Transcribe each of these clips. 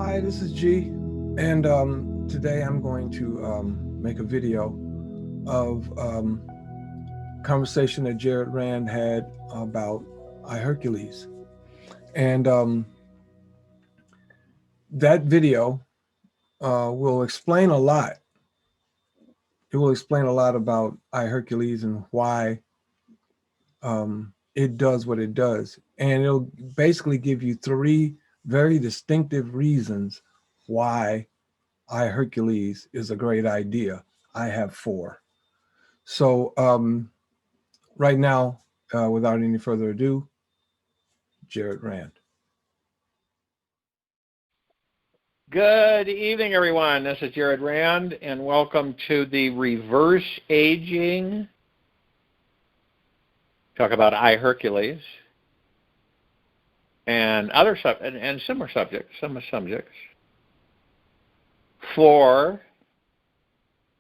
Hi, this is G, and today I'm going to make a video of conversation that Jared Rand had about I-Hercules. And that video will explain a lot. It will explain a lot about I-Hercules and why it does what it does. And it'll basically give you three very distinctive reasons why I-Hercules is a great idea. I have four. So right now, without any further ado, Jared Rand. Good evening, everyone. This is Jared Rand, and welcome to the reverse aging. Talk about I-Hercules and other and similar subjects, for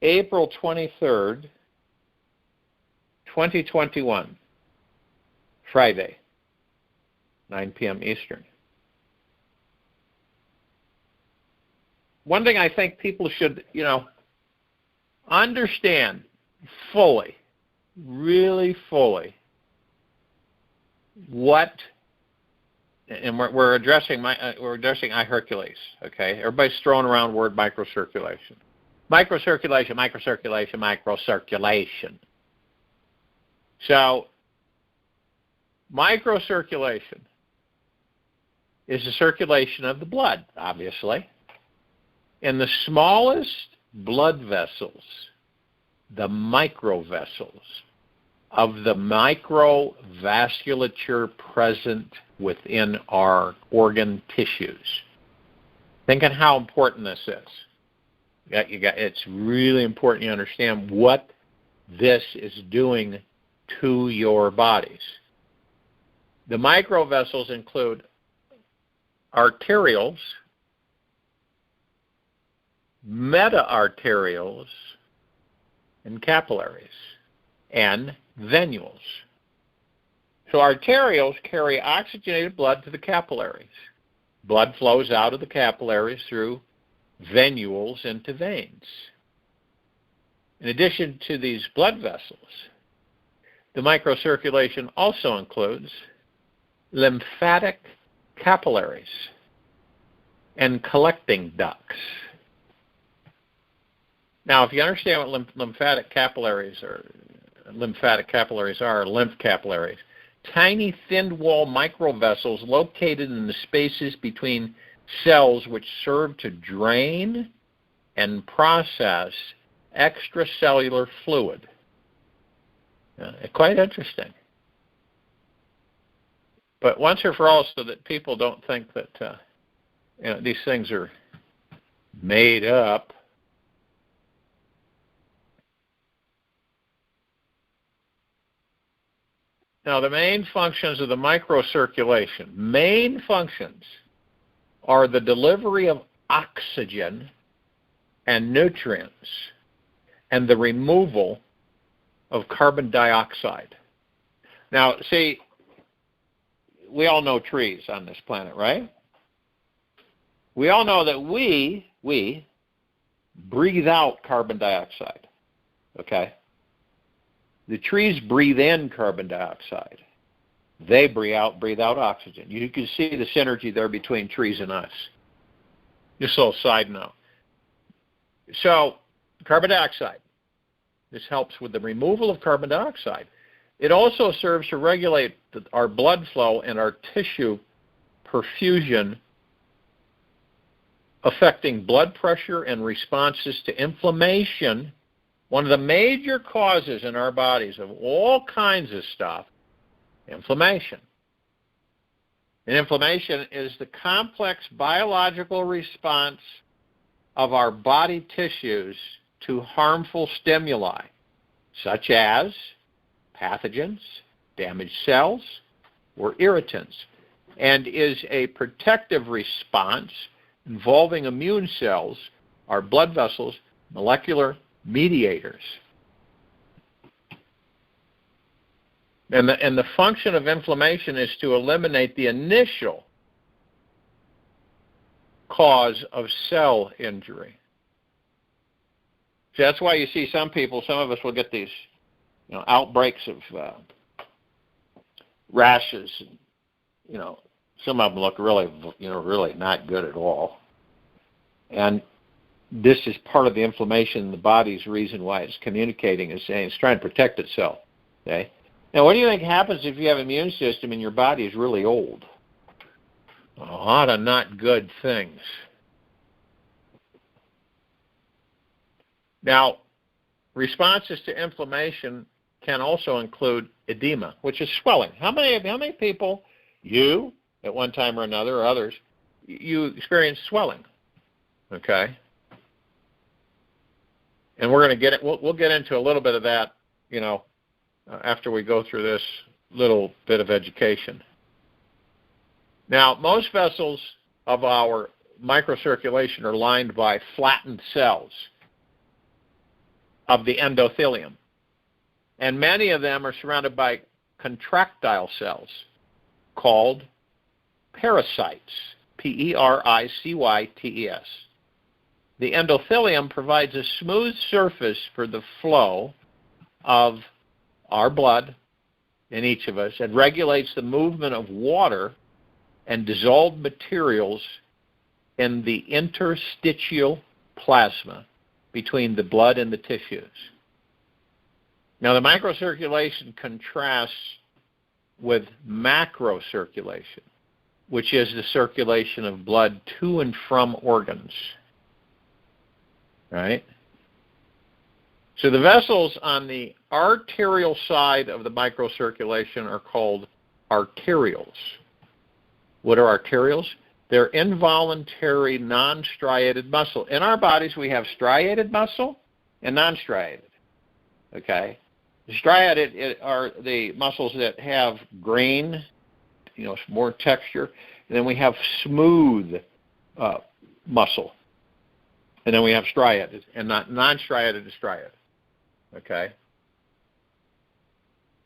April 23rd, 2021, Friday, 9 p.m. Eastern. One thing I think people should, understand fully, really fully, what, and we're addressing I-Hercules. Okay, everybody's throwing around the word microcirculation. Microcirculation. So, microcirculation is the circulation of the blood, obviously. In the smallest blood vessels, the microvessels of the microvasculature present within our organ tissues. Think on how important this is. It's really important you understand what this is doing to your bodies. The microvessels include arterioles, meta-arterioles, and capillaries, and venules. So arterioles carry oxygenated blood to the capillaries. Blood flows out of the capillaries through venules into veins. In addition to these blood vessels, the microcirculation also includes lymphatic capillaries and collecting ducts. Now, if you understand what lymph capillaries are, lymph capillaries, tiny thin-wall microvessels located in the spaces between cells which serve to drain and process extracellular fluid. Quite interesting. But once and for all, so that people don't think that these things are made up, now, the main functions of the microcirculation, are the delivery of oxygen and nutrients and the removal of carbon dioxide. Now, see, we all know trees on this planet, right? We all know that we breathe out carbon dioxide, okay? The trees breathe in carbon dioxide. They breathe out oxygen. You can see the synergy there between trees and us. Just a little side note. So, carbon dioxide. This helps with the removal of carbon dioxide. It also serves to regulate our blood flow and our tissue perfusion, affecting blood pressure and responses to inflammation. One of the major causes in our bodies of all kinds of stuff, inflammation. And inflammation is the complex biological response of our body tissues to harmful stimuli, such as pathogens, damaged cells, or irritants, and is a protective response involving immune cells, our blood vessels, molecular mediators. And the function of inflammation is to eliminate the initial cause of cell injury. So that's why you see some people, some of us will get these, outbreaks of rashes. Some of them look really, really not good at all. And this is part of the inflammation in the body's reason why it's communicating, is saying it's trying to protect itself. Okay. Now, what do you think happens if you have an immune system and your body is really old? A lot of not good things. Now, responses to inflammation can also include edema, which is swelling. How many people, you at one time or another, or others, you experience swelling? Okay. And we're going to get it. We'll get into a little bit of that, after we go through this little bit of education. Now, most vessels of our microcirculation are lined by flattened cells of the endothelium, and many of them are surrounded by contractile cells called pericytes, Pericytes. The endothelium provides a smooth surface for the flow of our blood in each of us and regulates the movement of water and dissolved materials in the interstitial plasma between the blood and the tissues. Now, the microcirculation contrasts with macrocirculation, which is the circulation of blood to and from organs. Right? So the vessels on the arterial side of the microcirculation are called arterioles. What are arterioles? They're involuntary non-striated muscle. In our bodies, we have striated muscle and non-striated. Okay? Striated are the muscles that have grain, more texture. And then we have smooth muscle. And then we have striated, and non-striated is striated. Okay?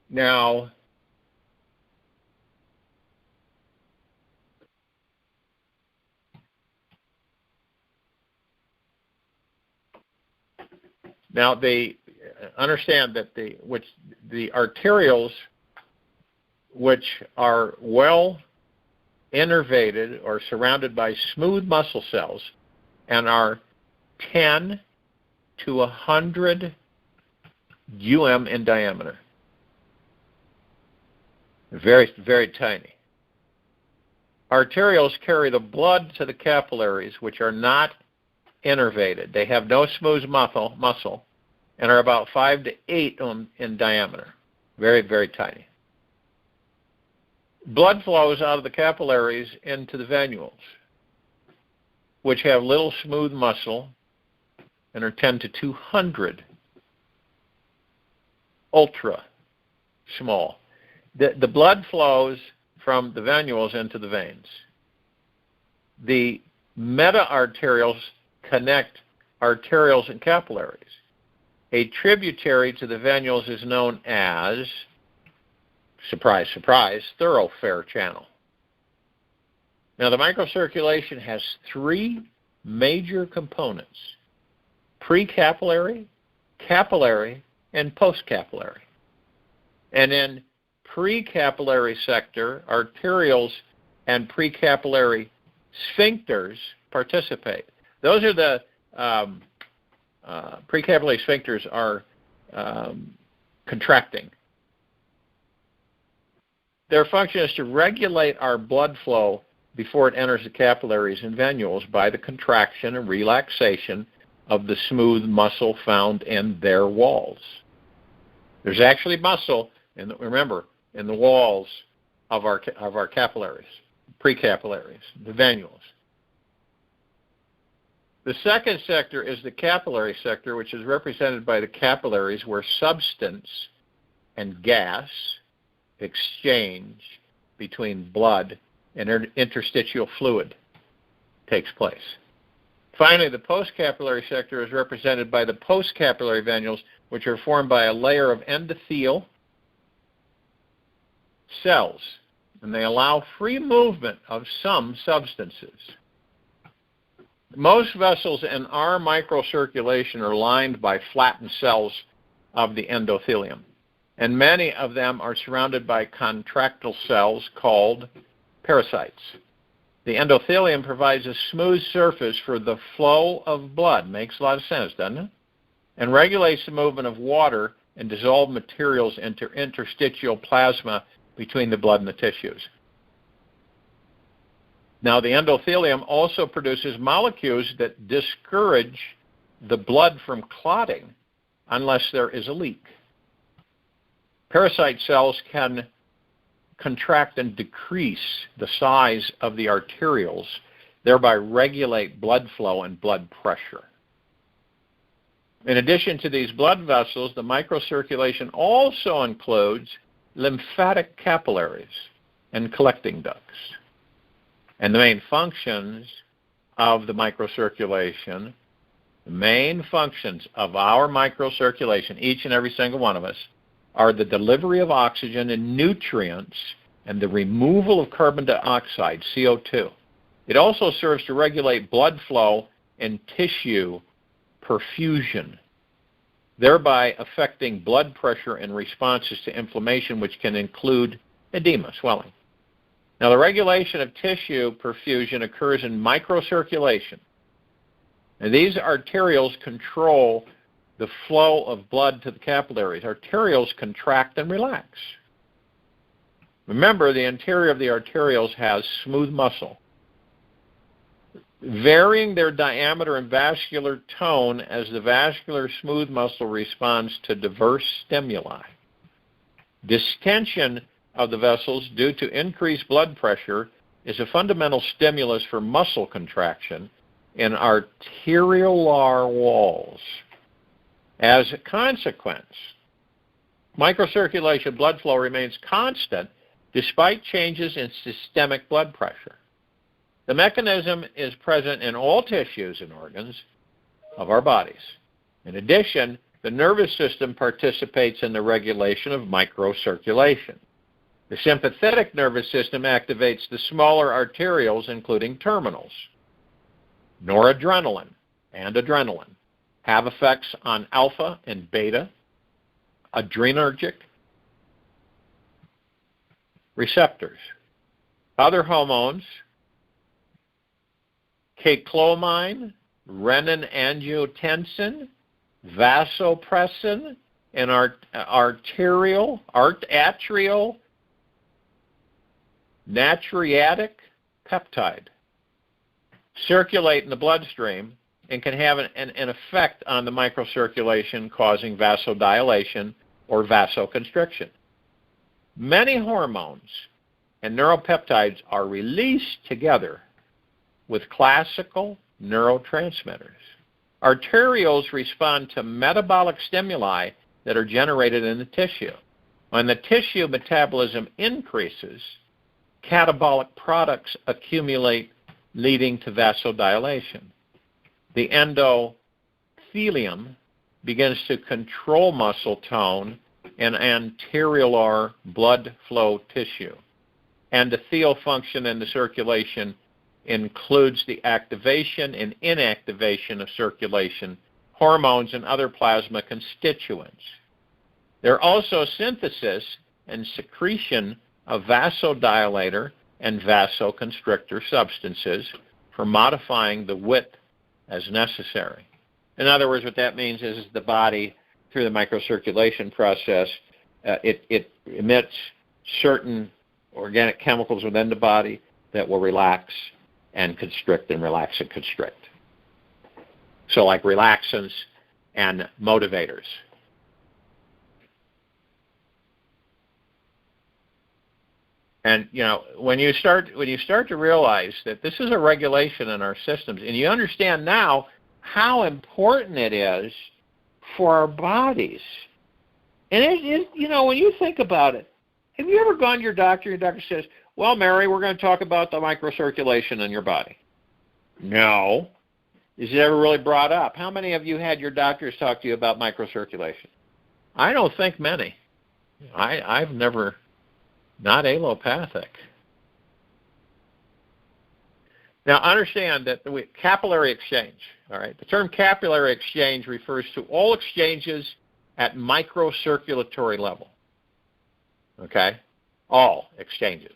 Now, they understand that the arterioles, which are well innervated or surrounded by smooth muscle cells and are 10 to 100 in diameter. Very, very tiny. Arterioles carry the blood to the capillaries, which are not innervated. They have no smooth muscle and are about 5 to 8 in diameter. Very, very tiny. Blood flows out of the capillaries into the venules, which have little smooth muscle and are 10 to 200, ultra small. The blood flows from the venules into the veins. The meta-arterioles connect arterioles and capillaries. A tributary to the venules is known as, surprise, surprise, thoroughfare channel. Now, the microcirculation has 3 major components: precapillary, capillary, and postcapillary. And in precapillary sector, arterioles and precapillary sphincters participate. Those are the precapillary sphincters are contracting. Their function is to regulate our blood flow before it enters the capillaries and venules by the contraction and relaxation of the smooth muscle found in their walls. There's actually muscle, remember, in the walls of our capillaries, precapillaries, the venules. The second sector is the capillary sector, which is represented by the capillaries, where substance and gas exchange between blood and interstitial fluid takes place. Finally, the postcapillary sector is represented by the postcapillary venules, which are formed by a layer of endothelial cells, and they allow free movement of some substances. Most vessels in our microcirculation are lined by flattened cells of the endothelium, and many of them are surrounded by contractile cells called pericytes. The endothelium provides a smooth surface for the flow of blood. Makes a lot of sense, doesn't it? And regulates the movement of water and dissolved materials into interstitial plasma between the blood and the tissues. Now, the endothelium also produces molecules that discourage the blood from clotting unless there is a leak. Pericyte cells can contract and decrease the size of the arterioles, thereby regulate blood flow and blood pressure. In addition to these blood vessels, the microcirculation also includes lymphatic capillaries and collecting ducts. And the main functions of the microcirculation, the main functions of our microcirculation, each and every single one of us, are the delivery of oxygen and nutrients and the removal of carbon dioxide, CO2. It also serves to regulate blood flow and tissue perfusion, thereby affecting blood pressure and responses to inflammation, which can include edema, swelling. Now, the regulation of tissue perfusion occurs in microcirculation. And these arterioles control the flow of blood to the capillaries. Arterioles contract and relax. Remember, the interior of the arterioles has smooth muscle. Varying their diameter and vascular tone as the vascular smooth muscle responds to diverse stimuli. Distension of the vessels due to increased blood pressure is a fundamental stimulus for muscle contraction in arteriolar walls. As a consequence, microcirculation blood flow remains constant despite changes in systemic blood pressure. The mechanism is present in all tissues and organs of our bodies. In addition, the nervous system participates in the regulation of microcirculation. The sympathetic nervous system activates the smaller arterioles, including terminals. Noradrenaline and adrenaline have effects on alpha and beta adrenergic receptors. Other hormones, catecholamine, renin-angiotensin, vasopressin, and atrial natriuretic peptide circulate in the bloodstream and can have an effect on the microcirculation, causing vasodilation or vasoconstriction. Many hormones and neuropeptides are released together with classical neurotransmitters. Arterioles respond to metabolic stimuli that are generated in the tissue. When the tissue metabolism increases, catabolic products accumulate, leading to vasodilation. The endothelium begins to control muscle tone and anteriolar blood flow tissue. Endothelial function in the circulation includes the activation and inactivation of circulation, hormones, and other plasma constituents. There are also synthesis and secretion of vasodilator and vasoconstrictor substances for modifying the width as necessary. In other words, what that means is the body, through the microcirculation process, it emits certain organic chemicals within the body that will relax and constrict and relax and constrict. So like relaxants and motivators. And you know, when you start to realize that this is a regulation in our systems, and you understand now how important it is for our bodies. And it you know, when you think about it, have you ever gone to your doctor says, "Well, Mary, we're going to talk about the microcirculation in your body"? No. Is it ever really brought up? How many of you had your doctors talk to you about microcirculation? I don't think many. I've never, not allopathic. Now, understand that the capillary exchange, all right, the term capillary exchange refers to all exchanges at microcirculatory level, okay, all exchanges,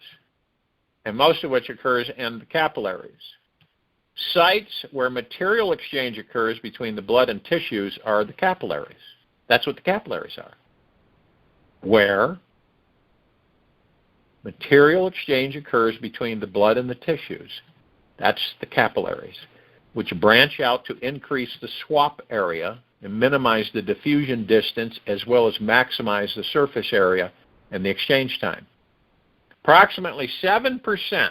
and most of which occurs in the capillaries. Sites where material exchange occurs between the blood and tissues are the capillaries. That's what the capillaries are. Where material exchange occurs between the blood and the tissues, that's the capillaries, which branch out to increase the swap area and minimize the diffusion distance as well as maximize the surface area and the exchange time. Approximately 7%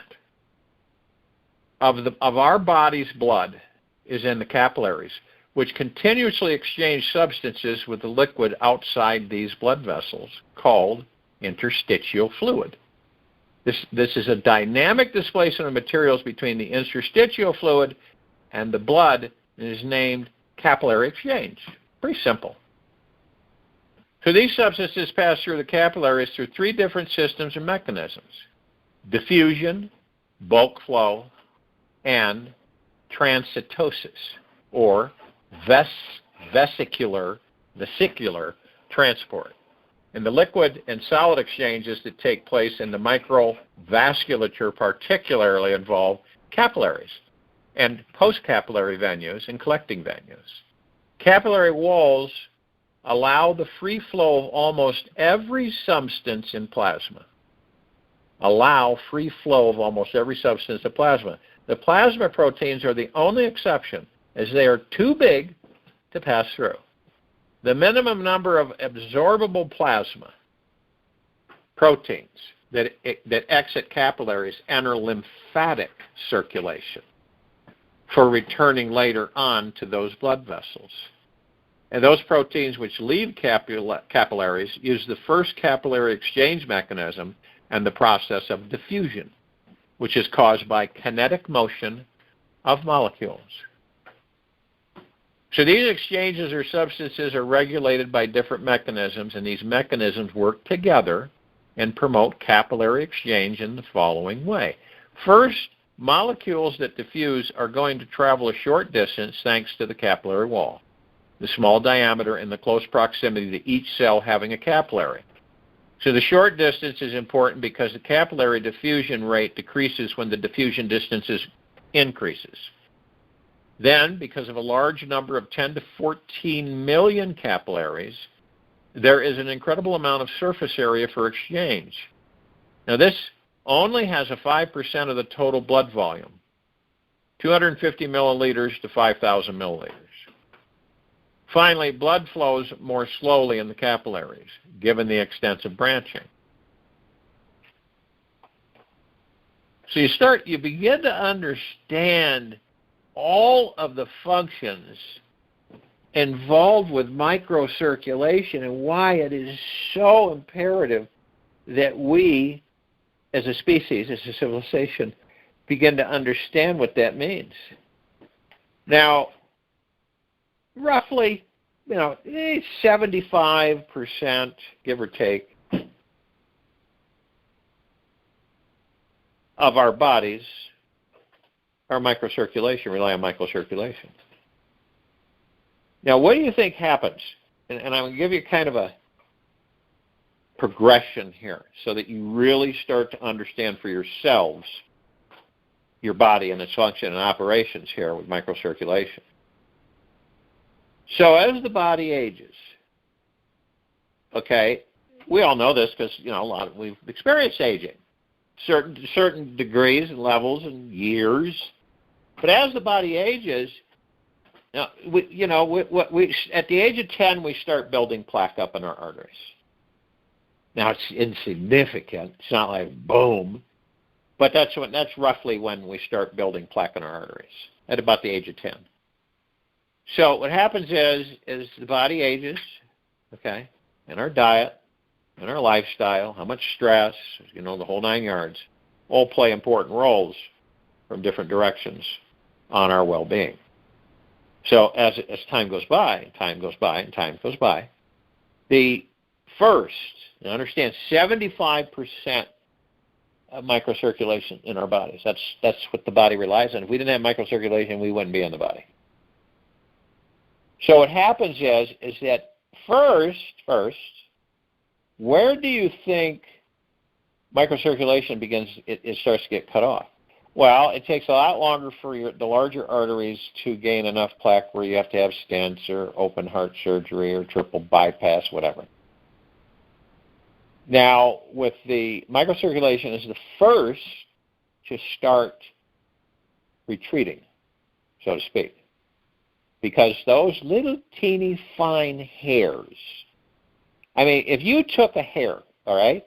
of our body's blood is in the capillaries, which continuously exchange substances with the liquid outside these blood vessels called interstitial fluid. This is a dynamic displacement of materials between the interstitial fluid and the blood, and is named capillary exchange. Pretty simple. So these substances pass through the capillaries through three different systems or mechanisms: diffusion, bulk flow, and transcytosis, or vesicular transport. And the liquid and solid exchanges that take place in the microvasculature particularly involve capillaries and post-capillary venues and collecting venues. Capillary walls allow the free flow of almost every substance in plasma. The plasma proteins are the only exception, as they are too big to pass through. The minimum number of absorbable plasma proteins that exit capillaries enter lymphatic circulation for returning later on to those blood vessels. And those proteins which leave capillaries use the first capillary exchange mechanism and the process of diffusion, which is caused by kinetic motion of molecules. So these exchanges or substances are regulated by different mechanisms, and these mechanisms work together and promote capillary exchange in the following way. First, molecules that diffuse are going to travel a short distance thanks to the capillary wall, the small diameter and the close proximity to each cell having a capillary. So the short distance is important because the capillary diffusion rate decreases when the diffusion distance increases. Then, because of a large number of 10 to 14 million capillaries, there is an incredible amount of surface area for exchange. Now, this only has a 5% of the total blood volume, 250 milliliters to 5,000 milliliters. Finally, blood flows more slowly in the capillaries, given the extensive branching. So you begin to understand all of the functions involved with microcirculation and why it is so imperative that we, as a species, as a civilization, begin to understand what that means. Now, roughly, 75%, give or take, of our bodies are microcirculation, rely on microcirculation. Now, what do you think happens? And I'm going to give you kind of a progression here so that you really start to understand for yourselves your body and its function and operations here with microcirculation. So as the body ages, okay, we all know this because, we've experienced aging, certain degrees and levels and years. But as the body ages, at the age of 10, we start building plaque up in our arteries. Now, it's insignificant. It's not like boom. But that's roughly when we start building plaque in our arteries, at about the age of 10. So what happens is the body ages, okay, and our diet and our lifestyle, how much stress, the whole 9 yards, all play important roles from different directions on our well-being. So as time goes by, the first, now understand, 75% microcirculation in our bodies. That's what the body relies on. If we didn't have microcirculation, we wouldn't be in the body. So what happens is that first, where do you think microcirculation begins? It starts to get cut off. Well, it takes a lot longer for the larger arteries to gain enough plaque where you have to have stents or open heart surgery or triple bypass, whatever. Now, with the microcirculation is the first to start retreating, so to speak, because those little teeny fine hairs. I mean, if you took a hair, all right,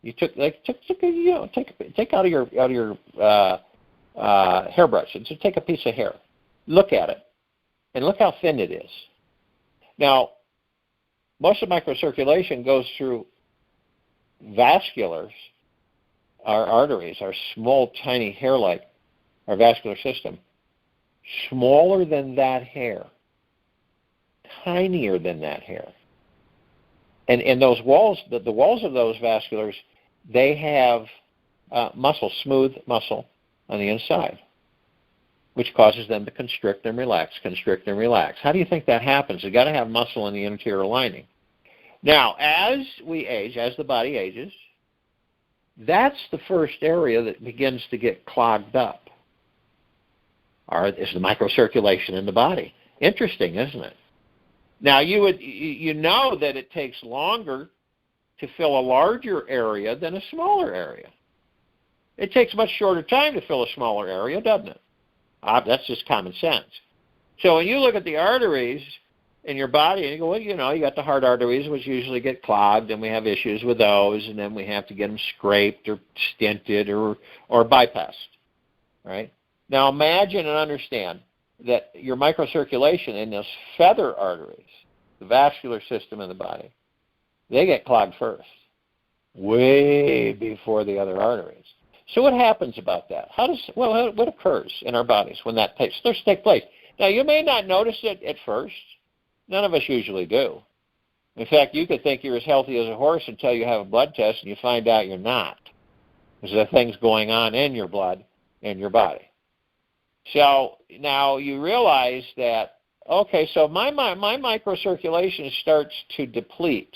you take out of your hairbrush and just take a piece of hair, look at it, and look how thin it is. Now, most of microcirculation goes through vasculars, our arteries, our small, tiny hair-like, our vascular system, smaller than that hair, tinier than that hair. And those walls, the walls of those vasculars, they have muscle, smooth muscle on the inside, which causes them to constrict and relax, constrict and relax. How do you think that happens? You've got to have muscle in the interior lining. Now, as we age, as the body ages, that's the first area that begins to get clogged up. Is the microcirculation in the body. Interesting, isn't it? Now, you know that it takes longer to fill a larger area than a smaller area. It takes much shorter time to fill a smaller area, doesn't it? That's just common sense. So when you look at the arteries in your body and you go, well, you got the heart arteries, which usually get clogged, and we have issues with those, and then we have to get them scraped or stented or bypassed, right? Now imagine and understand that your microcirculation in those feather arteries, the vascular system in the body, they get clogged first, way before the other arteries. So what happens about that? What occurs in our bodies when that starts to take place? Now, you may not notice it at first. None of us usually do. In fact, you could think you're as healthy as a horse until you have a blood test and you find out you're not. Because there are things going on in your blood, in your body. So now you realize that, okay, so my microcirculation starts to deplete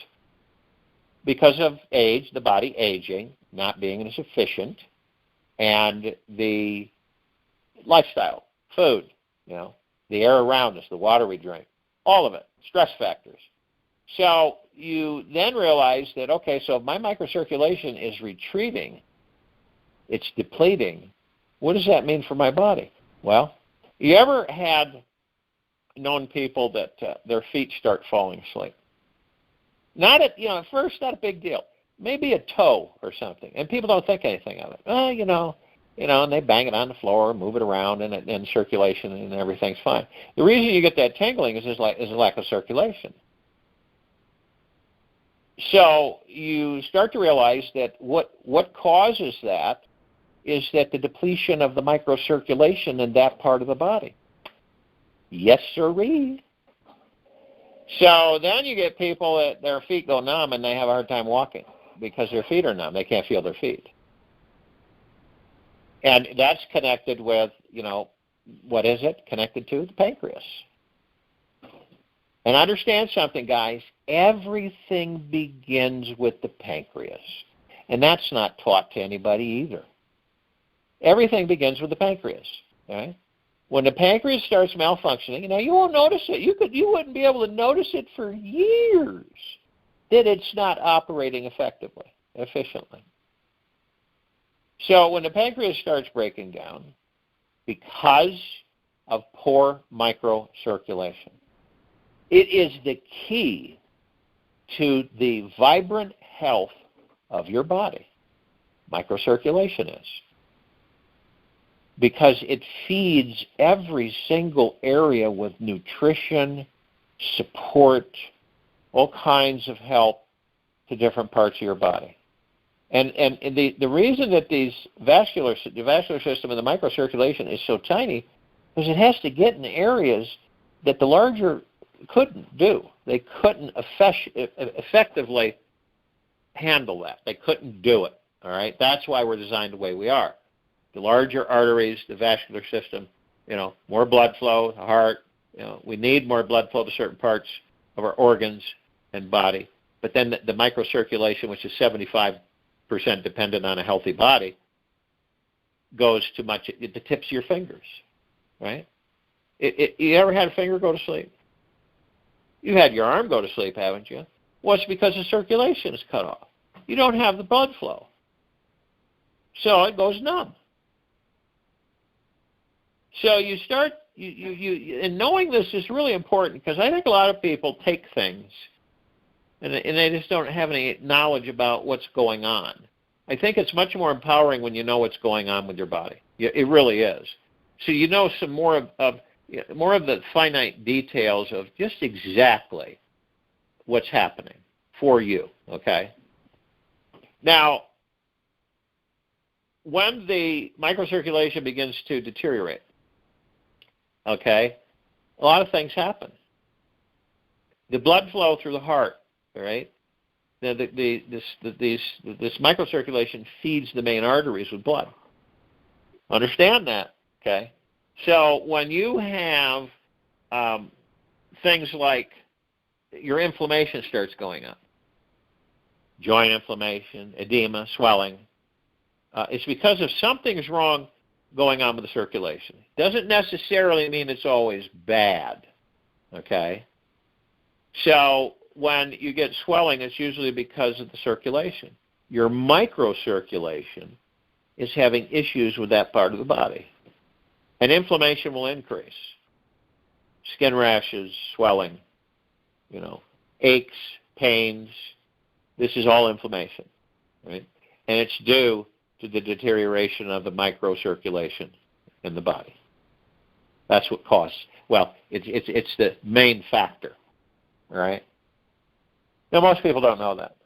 because of age, the body aging, not being as efficient, and the lifestyle, food, the air around us, the water we drink, all of it, stress factors. So you then realize that, okay, so my microcirculation is retreating, it's depleting. What does that mean for my body? Well, you ever had known people that their feet start falling asleep? Not at first, not a big deal. Maybe a toe or something, and people don't think anything of it. And they bang it on the floor, move it around, and circulation, and everything's fine. The reason you get that tingling is a lack of circulation. So you start to realize that what causes that is that the depletion of the microcirculation in that part of the body. Yes, sirree. So then you get people that their feet go numb and they have a hard time walking because their feet are numb. They can't feel their feet. And that's connected with, what is it connected to? The pancreas. And understand something, guys. Everything begins with the pancreas. And that's not taught to anybody either. Everything begins with the pancreas. Okay? When the pancreas starts malfunctioning, you won't notice it. You wouldn't be able to notice it for years that it's not operating effectively, efficiently. So when the pancreas starts breaking down because of poor microcirculation, it is the key to the vibrant health of your body. Microcirculation is. Because it feeds every single area with nutrition, support, all kinds of help to different parts of your body. And the reason that the vascular system and the microcirculation is so tiny is it has to get in areas that the larger couldn't do. They couldn't effectively handle that. They couldn't do it. All right? That's why we're designed the way we are. The larger arteries, the vascular system, more blood flow, the heart. We need more blood flow to certain parts of our organs and body. But then the microcirculation, which is 75% dependent on a healthy body, goes to the tips of your fingers, right? You ever had a finger go to sleep? You had your arm go to sleep, haven't you? Well, it's because the circulation is cut off. You don't have the blood flow. So it goes numb. So you start, and knowing this is really important, because I think a lot of people take things and they just don't have any knowledge about what's going on. I think it's much more empowering when you know what's going on with your body. It really is. So you know some more of the finite details of just exactly what's happening for you, okay? Now, when the microcirculation begins to deteriorate, okay, a lot of things happen. The blood flow through the heart, all right? Now, this microcirculation feeds the main arteries with blood. Understand that, okay? So when you have things like your inflammation starts going up, joint inflammation, edema, swelling, it's because of something's wrong going on with the circulation. Doesn't necessarily mean it's always bad, okay? So when you get swelling, it's usually because of the circulation. Your microcirculation is having issues with that part of the body. And inflammation will increase. Skin rashes, swelling, aches, pains. This is all inflammation, right? And it's due to the deterioration of the microcirculation in the body. That's what causes. Well, it's the main factor, all right? Now, most people don't know that.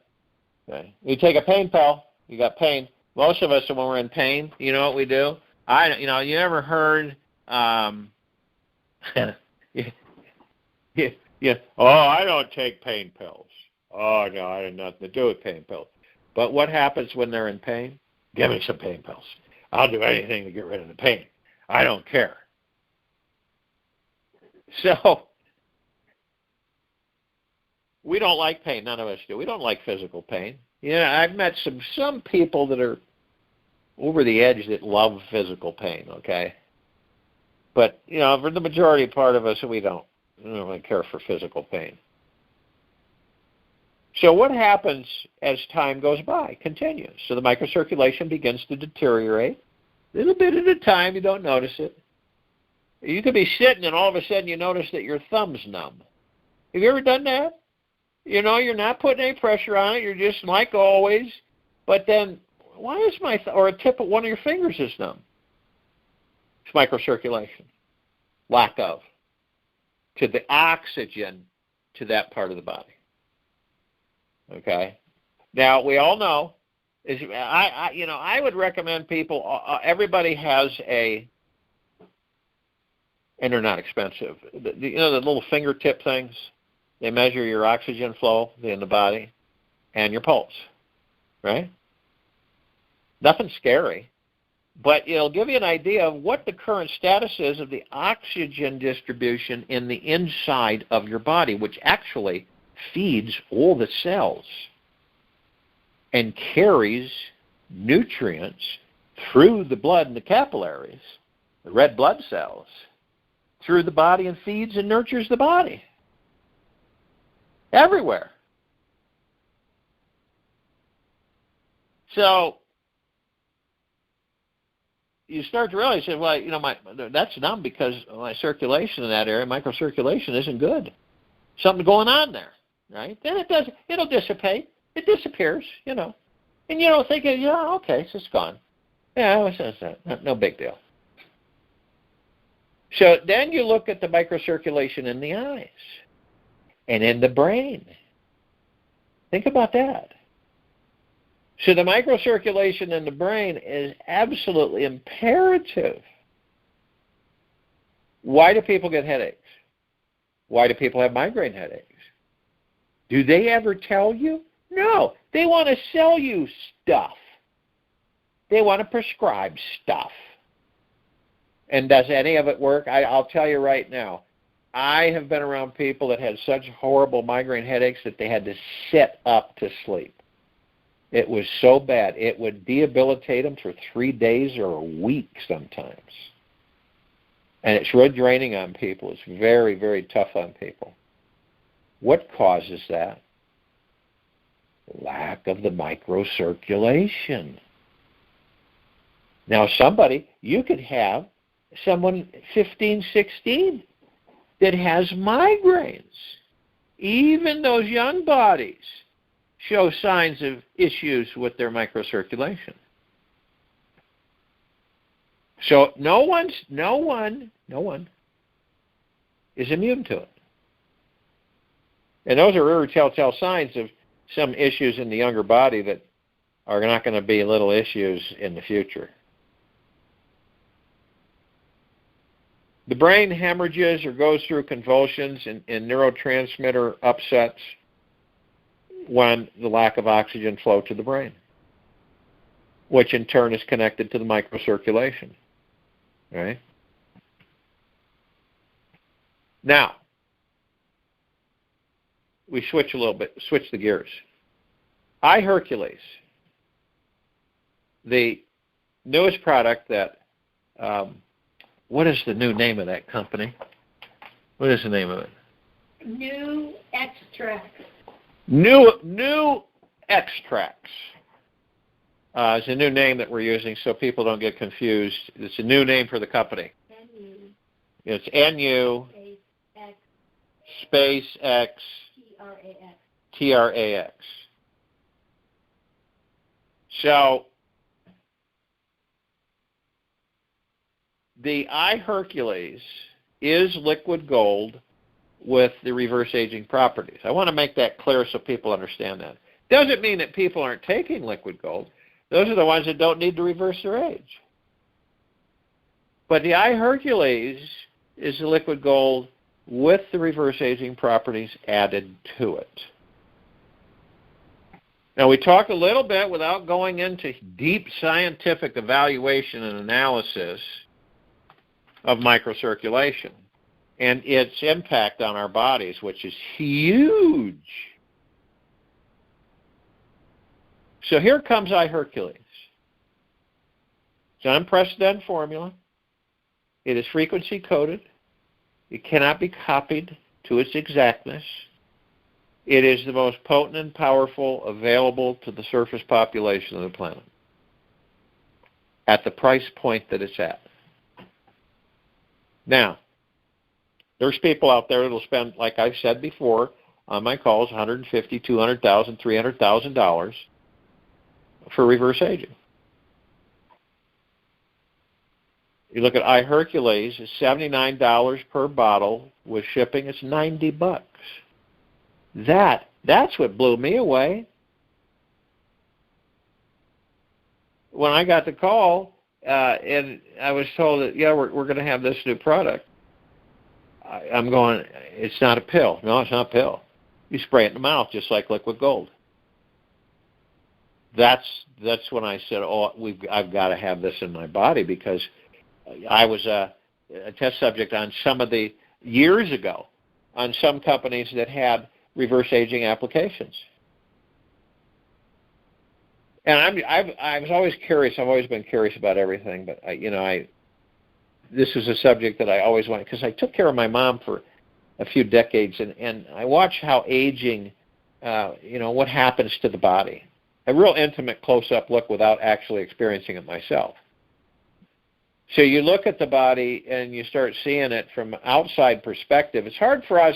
Okay? You take a pain pill, you got pain. Most of us, when we're in pain, you know what we do? You ever heard, oh, I don't take pain pills. Oh, no, I had nothing to do with pain pills. But what happens when they're in pain? Give me some pain pills. I'll do anything to get rid of the pain. I don't care. So, we don't like pain. None of us do. We don't like physical pain. I've met some people that are over the edge that love physical pain, okay? But, for the majority part of us, we don't really care for physical pain. So what happens as time goes by? Continues. So the microcirculation begins to deteriorate. A little bit at a time, you don't notice it. You could be sitting and all of a sudden you notice that your thumb's numb. Have you ever done that? You're not putting any pressure on it. You're just like always. But then, why is or a tip of one of your fingers is numb? It's microcirculation. Lack of. To the oxygen to that part of the body. Okay? Now, we all know, I would recommend people, everybody has and they're not expensive. The little fingertip things? They measure your oxygen flow in the body and your pulse, right? Nothing scary, but it'll give you an idea of what the current status is of the oxygen distribution in the inside of your body, which actually feeds all the cells and carries nutrients through the blood and the capillaries, the red blood cells, through the body and feeds and nurtures the body. Everywhere. So you start to realize, well, that's numb because my circulation in that area, microcirculation, isn't good. Something going on there, right? Then it'll dissipate. It disappears, And thinking, okay, it's just gone. Yeah, it's no big deal. So then you look at the microcirculation in the eyes. And in the brain. Think about that. So the microcirculation in the brain is absolutely imperative. Why do people get headaches? Why do people have migraine headaches? Do they ever tell you? No. They want to sell you stuff. they want to prescribe stuff. And does any of it work? I'll tell you right now, I have been around people that had such horrible migraine headaches that they had to sit up to sleep. It was so bad. It would debilitate them for 3 days or a week sometimes. And it's real draining on people. It's very, very tough on people. What causes that? Lack of the microcirculation. Now you could have someone 15, 16 that has migraines. Even those young bodies show signs of issues with their microcirculation. So no one is immune to it. And those are early telltale signs of some issues in the younger body that are not going to be little issues in the future. The brain hemorrhages or goes through convulsions and neurotransmitter upsets when the lack of oxygen flow to the brain, which in turn is connected to the microcirculation. Right? Now, we switch a little bit, switch the gears. I-Hercules, the newest product that, what is the new name of that company? What is the name of it? New extract. New extracts. It's a new name that we're using so people don't get confused. It's a new name for the company. NU. It's NU space X TRAX. So the I-Hercules is liquid gold with the reverse aging properties. I want to make that clear so people understand that. Doesn't mean that people aren't taking liquid gold. Those are the ones that don't need to reverse their age. But the I-Hercules is the liquid gold with the reverse aging properties added to it. Now, we talked a little bit without going into deep scientific evaluation and analysis of microcirculation and its impact on our bodies, which is huge. So here comes I-Hercules. It's an unprecedented formula. It is frequency coded. It cannot be copied to its exactness. It is the most potent and powerful available to the surface population of the planet at the price point that it's at. Now, there's people out there that will spend, like I've said before on my calls, $150,000, $200,000, $300,000 for reverse aging. You look at I-Hercules, it's $79 per bottle. With shipping, it's $90. That's what blew me away. When I got the call, and I was told that, yeah, we're going to have this new product. I'm going, it's not a pill. No, it's not a pill. You spray it in the mouth just like liquid gold. That's when I said, I've got to have this in my body, because I was a test subject on some of the years ago on some companies that had reverse aging applications. And I was always curious. I've always been curious about everything, but this is a subject that I always wanted, because I took care of my mom for a few decades, and I watched how aging, what happens to the body. A real intimate close-up look without actually experiencing it myself. So you look at the body and you start seeing it from an outside perspective. It's hard for us,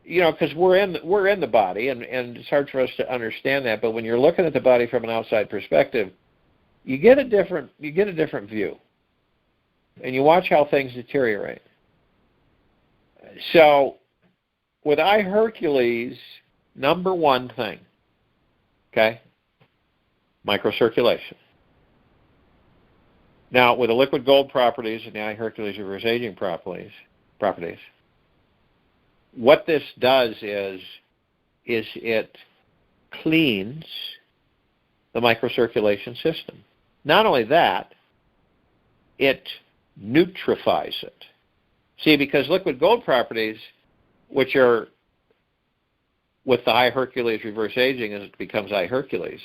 because we're in the body, and it's hard for us to understand that. But when you're looking at the body from an outside perspective, you get a different view, and you watch how things deteriorate. So with I-Hercules, number one thing, okay, microcirculation. Now, with the liquid gold properties and the I-Hercules reverse aging properties, what this does is it cleans the microcirculation system. Not only that, it neutrifies it. See, because liquid gold properties, which are with the I-Hercules reverse aging as it becomes I-Hercules,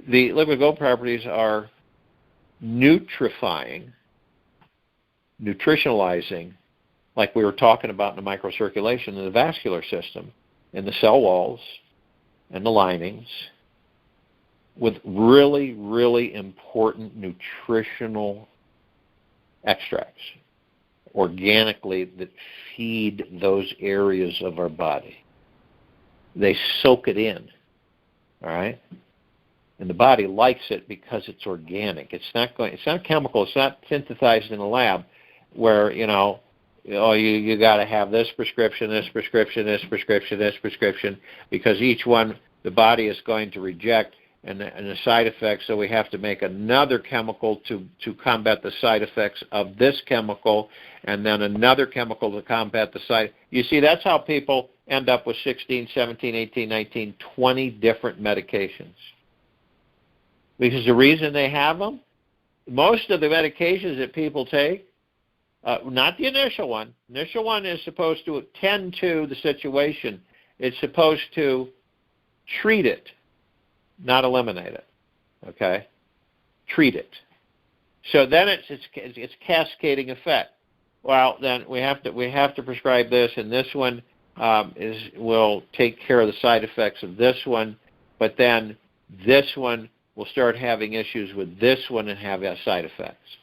the liquid gold properties are neutrifying, nutritionalizing, like we were talking about in the microcirculation in the vascular system, in the cell walls and the linings, with really, really important nutritional extracts, organically, that feed those areas of our body. They soak it in, all right? And the body likes it because it's organic. It's not chemical. It's not synthesized in a lab where, you got to have this prescription, this prescription, this prescription, this prescription, because each one the body is going to reject and the side effects, so we have to make another chemical to combat the side effects of this chemical, and then another chemical to combat the side. You see, that's how people end up with 16, 17, 18, 19, 20 different medications. Because the reason they have them, most of the medications that people take, not the initial one. The initial one is supposed to attend to the situation. It's supposed to treat it, not eliminate it. Okay? Treat it. So then it's cascading effect. Well, then we have to prescribe this, and this one will take care of the side effects of this one, but then this one will start having issues with this one and have side effects.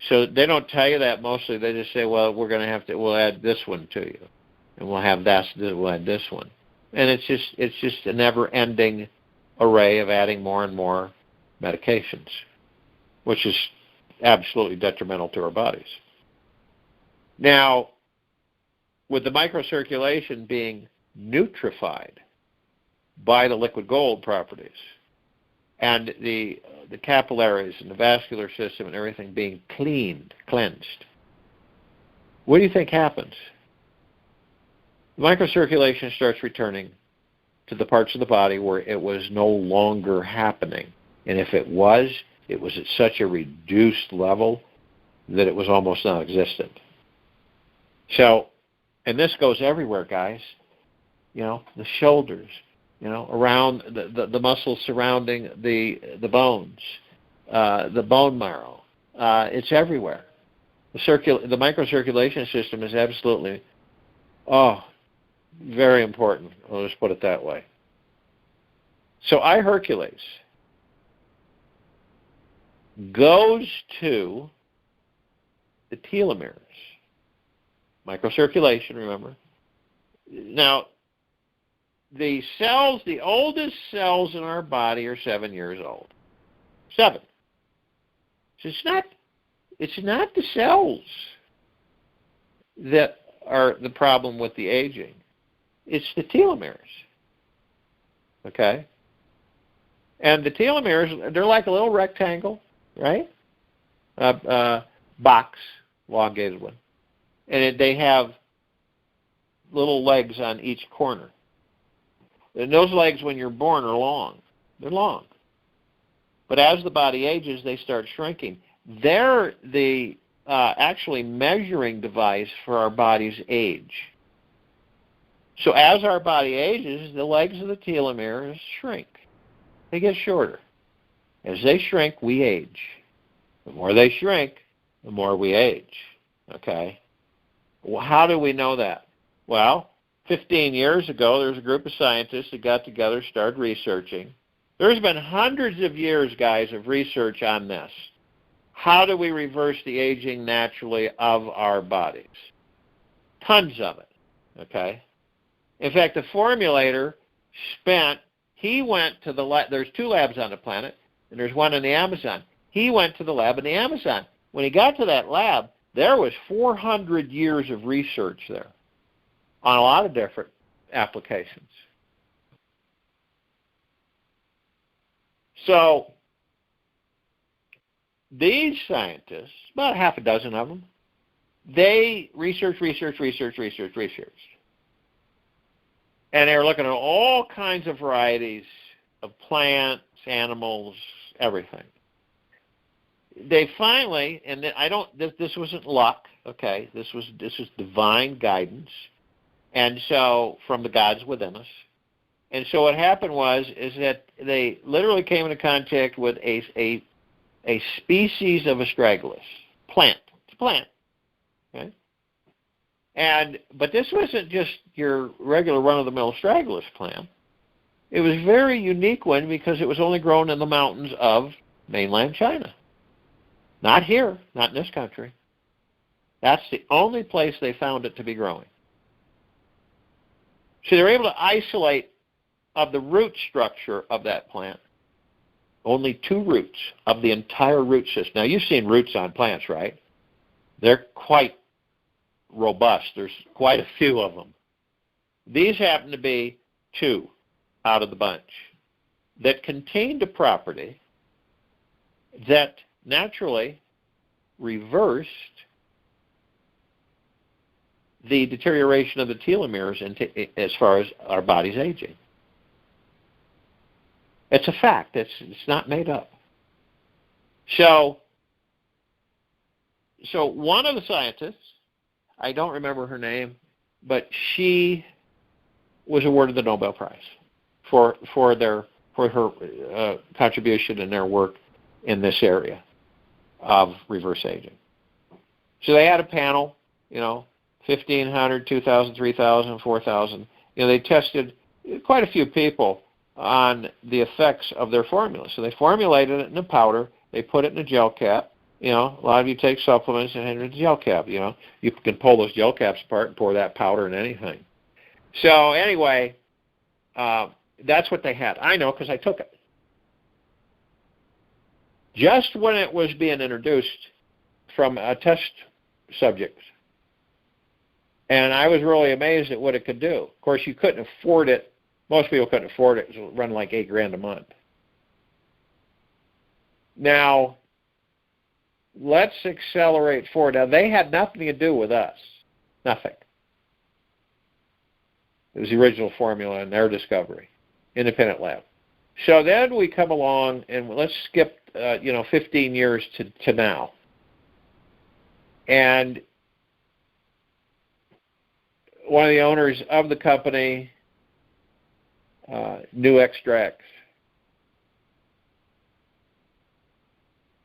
So they don't tell you that mostly. They just say, well, we'll add this one to you, and we'll add this one. And it's just a never-ending array of adding more and more medications, which is absolutely detrimental to our bodies. Now, with the microcirculation being neutrified by the liquid gold properties, and the capillaries and the vascular system and everything being cleansed, what do you think happens? The microcirculation starts returning to the parts of the body where it was no longer happening. And if it was at such a reduced level that it was almost non-existent. So, and this goes everywhere, guys. The shoulders, around the muscles surrounding the bones, the bone marrow. It's everywhere. The microcirculation system is absolutely, very important. I'll just put it that way. So I-Hercules goes to the telomeres. Microcirculation, remember. Now, the oldest cells in our body are 7 years old. 7. So it's not the cells that are the problem with the aging. It's the telomeres. Okay? And the telomeres, they're like a little rectangle, right? Box, elongated one. And they have little legs on each corner. And those legs, when you're born, are long. They're long. But as the body ages, they start shrinking. They're the actually measuring device for our body's age. So as our body ages, the legs of the telomeres shrink. They get shorter. As they shrink, we age. The more they shrink, the more we age. Okay? Well, how do we know that? Well, 15 years ago, there was a group of scientists that got together, started researching. There's been hundreds of years, guys, of research on this. How do we reverse the aging naturally of our bodies? Tons of it. Okay? In fact, the formulator he went to the lab. There's 2 labs on the planet, and there's one in the Amazon. He went to the lab in the Amazon. When he got to that lab, there was 400 years of research there on a lot of different applications. So these scientists, about half a dozen of them, they researched. And they were looking at all kinds of varieties of plants, animals, everything. they finally, and I don't. This wasn't luck. Okay, this was divine guidance, and so from the gods within us. And so what happened is that they literally came into contact with a species of astragalus plant. It's a plant. Okay. But this wasn't just your regular run-of-the-mill astragalus plant. It was a very unique one because it was only grown in the mountains of mainland China. Not here, not in this country. That's the only place they found it to be growing. So they were able to isolate of the root structure of that plant only 2 roots of the entire root system. Now, you've seen roots on plants, right? They're quite robust. There's quite a few of them. These happen to be 2 out of the bunch that contained a property that naturally reversed the deterioration of the telomeres as far as our body's aging. It's a fact. It's not made up. So one of the scientists, I don't remember her name, but she was awarded the Nobel Prize for her contribution and their work in this area of reverse aging. So they had a panel, 1,500, 2,000, 3,000, 4,000. They tested quite a few people on the effects of their formula. So they formulated it in a powder. They put it in a gel cap. A lot of you take supplements and in a gel cap. You can pull those gel caps apart and pour that powder in anything. So anyway, that's what they had. I know because I took it. Just when it was being introduced from a test subject. And I was really amazed at what it could do. Of course, you couldn't afford it. Most people couldn't afford it. It was running like $8,000 a month. Now, let's accelerate forward. Now, they had nothing to do with us. Nothing. It was the original formula and their discovery. Independent lab. So then we come along, and let's skip, 15 years to now. And one of the owners of the company, New Extracts,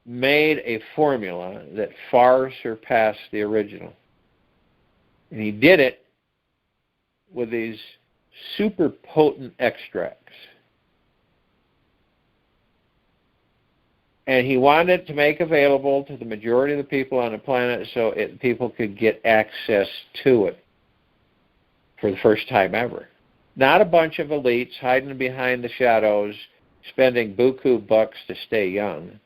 made a formula that far surpassed the original. And he did it with these super potent extracts. And he wanted to make available to the majority of the people on the planet so people could get access to it for the first time ever. Not a bunch of elites hiding behind the shadows, spending buku bucks to stay young,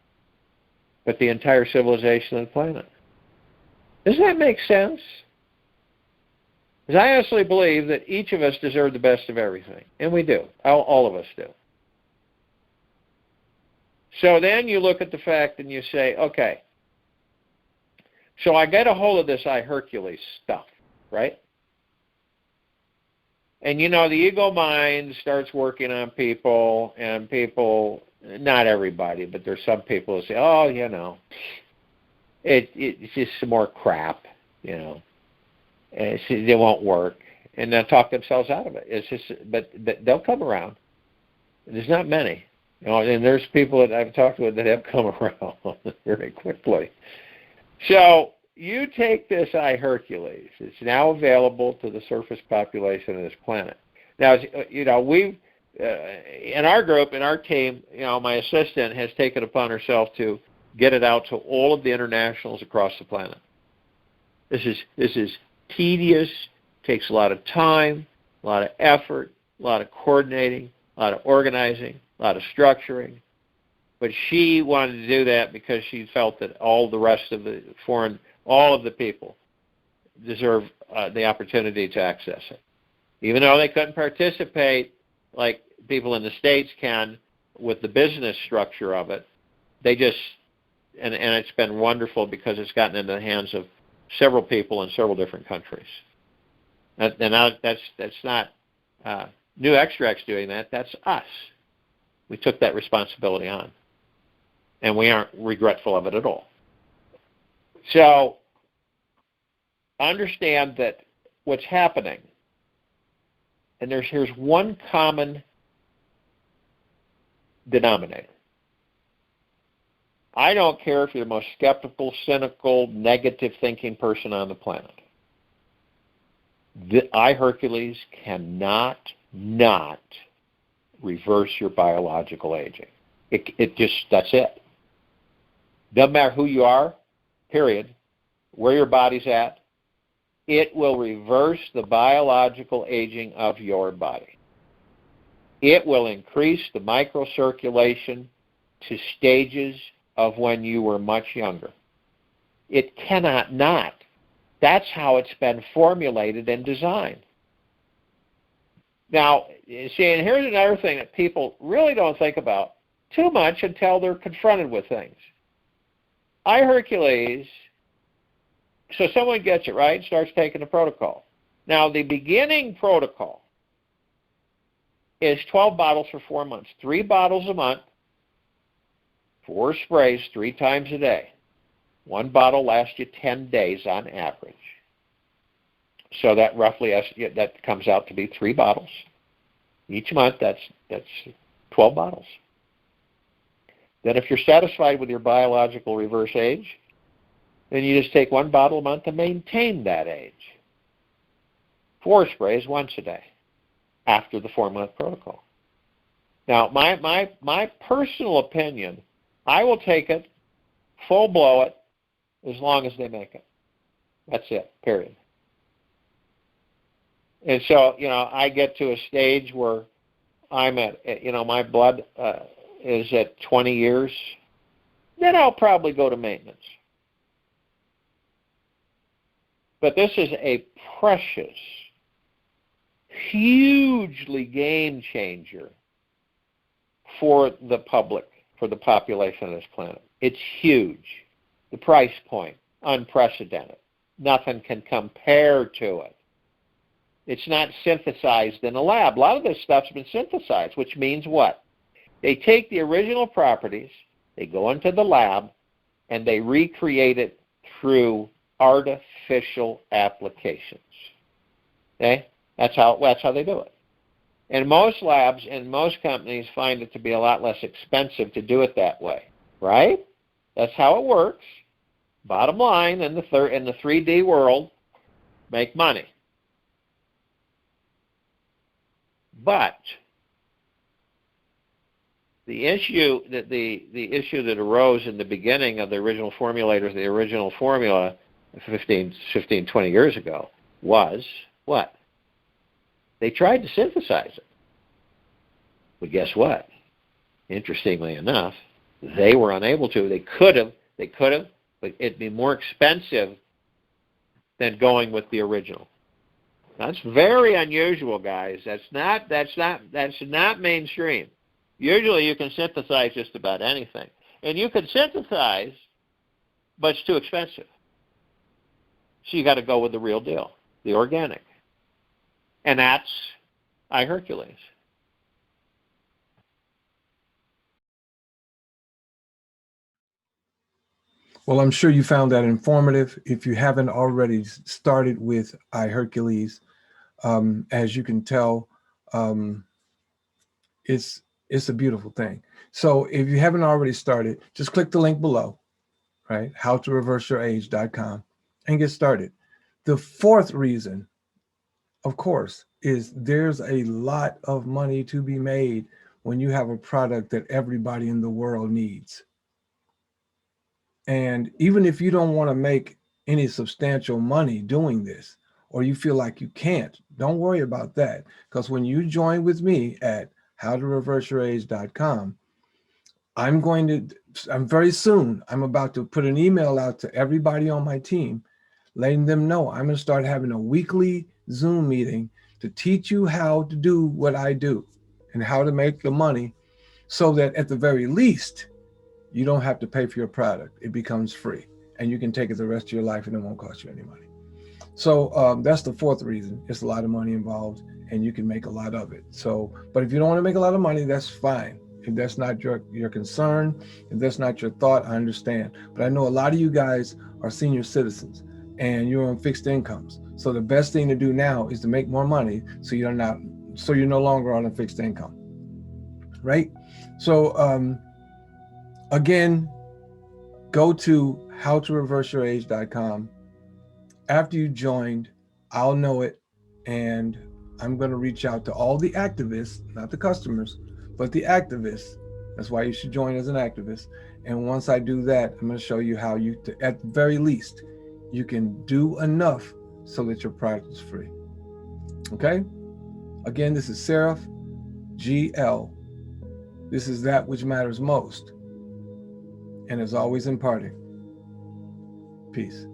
but the entire civilization of the planet. Doesn't that make sense? Because I honestly believe that each of us deserve the best of everything, and we do. All of us do. So then you look at the fact and you say, okay, so I get a hold of this I-Hercules stuff, right? And the ego mind starts working on people, and people, not everybody, but there's some people who say, oh, it's just some more crap, and it won't work. And they'll talk themselves out of it. It's just, but they'll come around. There's not many. And there's people that I've talked with that have come around very quickly. So you take this I-Hercules. It's now available to the surface population of this planet. Now, we've, in our group, in our team, my assistant has taken upon herself to get it out to all of the internationals across the planet. This is tedious, takes a lot of time, a lot of effort, a lot of coordinating, a lot of organizing, a lot of structuring. But she wanted to do that because she felt that all the rest of all of the people deserve the opportunity to access it. Even though they couldn't participate like people in the States can with the business structure of it, they just, and it's been wonderful because it's gotten into the hands of several people in several different countries. And now that's not New Extracts doing that, that's us. We took that responsibility on. and we aren't regretful of it at all. So understand that what's happening, and here's one common denominator. I don't care if you're the most skeptical, cynical, negative thinking person on the planet. The I-Hercules cannot not reverse your biological aging. It just, that's it. Doesn't matter who you are, period, where your body's at, it will reverse the biological aging of your body. It will increase the microcirculation to stages of when you were much younger. It cannot not. That's how it's been formulated and designed. Now, see, and here's another thing that people really don't think about too much until they're confronted with things. I-Hercules, so someone gets it, right, and starts taking the protocol. Now, the beginning protocol is 12 bottles for 4 months, 3 bottles a month, 4 sprays 3 times a day. 1 bottle lasts you 10 days on average. So that roughly, that comes out to be 3 bottles. Each month, that's 12 bottles. Then if you're satisfied with your biological reverse age, then you just take 1 bottle a month to maintain that age. 4 sprays once a day after the 4-month protocol. Now, my personal opinion, I will take it, full blow it, as long as they make it. That's it, period. And so, I get to a stage where I'm at, my blood is at 20 years, then I'll probably go to maintenance. But this is a precious, hugely game changer for the public, for the population of this planet. It's huge. The price point, unprecedented. Nothing can compare to it. It's not synthesized in a lab. A lot of this stuff's been synthesized, which means what? They take the original properties, they go into the lab, and they recreate it through artificial applications. Okay? That's how they do it. And most labs and most companies find it to be a lot less expensive to do it that way, right? That's how it works. Bottom line, in the 3D world, make money. But the issue that arose in the beginning of the original formulators, the original formula 15, 20 years ago was what? They tried to synthesize it. But guess what? Interestingly enough, they were unable to. They could have, but it'd be more expensive than going with the original. That's very unusual, guys. That's not mainstream. Usually you can synthesize just about anything. And you can synthesize, but it's too expensive. So you got to go with the real deal, the organic. And that's I-Hercules. Well, I'm sure you found that informative. If you haven't already started with I-Hercules, as you can tell, it's a beautiful thing. So if you haven't already started, just click the link below, right? howtoreverseyourage.com and get started. The 4th reason, of course, is there's a lot of money to be made when you have a product that everybody in the world needs. And even if you don't want to make any substantial money doing this, or you feel like you can't, don't worry about that. Because when you join with me at howtoreverseyourage.com, I'm very soon, I'm about to put an email out to everybody on my team, letting them know I'm going to start having a weekly Zoom meeting to teach you how to do what I do and how to make the money so that at the very least, you don't have to pay for your product. It becomes free and you can take it the rest of your life and it won't cost you any money. So that's the 4th reason. It's a lot of money involved and you can make a lot of it. So, but if you don't want to make a lot of money, that's fine. If that's not your concern, if that's not your thought, I understand. But I know a lot of you guys are senior citizens and you're on fixed incomes. So the best thing to do now is to make more money so you're no longer on a fixed income, right? So again, go to howtoreverseyourage.com. After you joined, I'll know it, and I'm going to reach out to all the activists, not the customers, but the activists. That's why you should join as an activist. And once I do that, I'm going to show you how you, at the very least, you can do enough so that your product is free. Okay? Again, this is Seraph GL. This is that which matters most, and is always imparting. Peace.